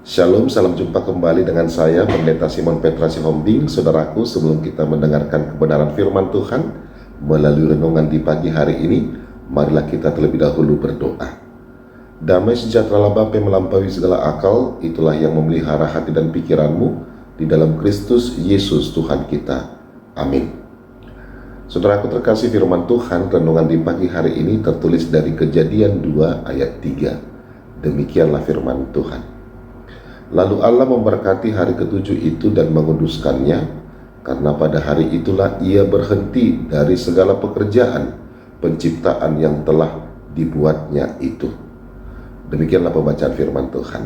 Shalom, salam jumpa kembali dengan saya, Pendeta Simon Petra Sihombing. Saudaraku, sebelum kita mendengarkan kebenaran firman Tuhan melalui renungan di pagi hari ini, marilah kita terlebih dahulu berdoa. Damai sejahtera Bapa yang melampaui segala akal, itulah yang memelihara hati dan pikiranmu di dalam Kristus Yesus Tuhan kita. Amin. Saudaraku terkasih, firman Tuhan renungan di pagi hari ini tertulis dari Kejadian 2 ayat 3. Demikianlah firman Tuhan. Lalu Allah memberkati hari ketujuh itu dan menguduskannya, karena pada hari itulah ia berhenti dari segala pekerjaan penciptaan yang telah dibuatnya itu. Demikianlah pembacaan firman Tuhan.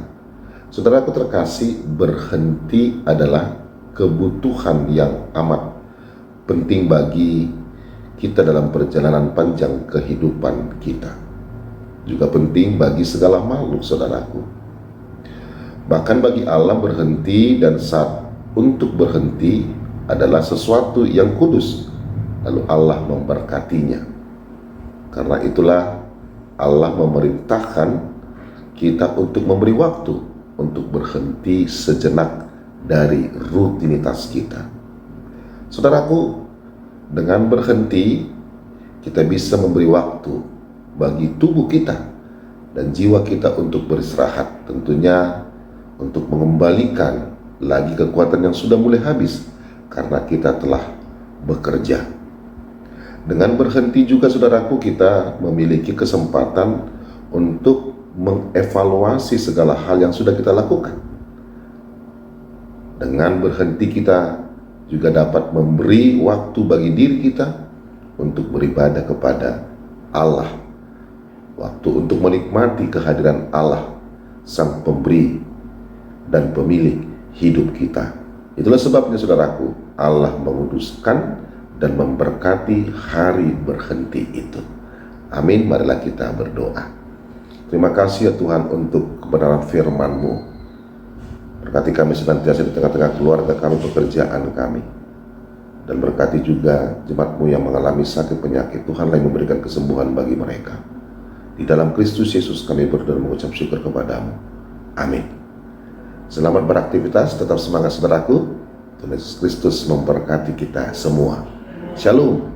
Saudaraku terkasih, berhenti adalah kebutuhan yang amat penting bagi kita dalam perjalanan panjang kehidupan kita. Juga penting bagi segala makhluk, saudaraku. Bahkan bagi Allah, berhenti dan saat untuk berhenti adalah sesuatu yang kudus. Lalu Allah memberkatinya. Karena itulah Allah memerintahkan kita untuk memberi waktu untuk berhenti sejenak dari rutinitas kita. Saudaraku, dengan berhenti kita bisa memberi waktu bagi tubuh kita dan jiwa kita untuk beristirahat, tentunya untuk mengembalikan lagi kekuatan yang sudah mulai habis karena kita telah bekerja. Dengan berhenti juga, saudaraku, kita memiliki kesempatan untuk mengevaluasi segala hal yang sudah kita lakukan. Dengan berhenti kita juga dapat memberi waktu bagi diri kita untuk beribadah kepada Allah. Waktu untuk menikmati kehadiran Allah, Sang Pemberi dan pemilik hidup kita. Itulah sebabnya, saudaraku, Allah menguduskan dan memberkati hari berhenti itu. Amin. Marilah kita berdoa. Terima kasih ya Tuhan untuk kebenaran firman-Mu. Berkati kami senantiasa di tengah-tengah keluarga kami, pekerjaan kami. Dan berkati juga jemaat-Mu yang mengalami sakit penyakit. Tuhanlah yang memberikan kesembuhan bagi mereka. Di dalam Kristus Yesus kami berdoa dan mengucap syukur kepadamu. Amin. Selamat beraktivitas, tetap semangat saudaraku. Tuhan Yesus Kristus memberkati kita semua. Shalom.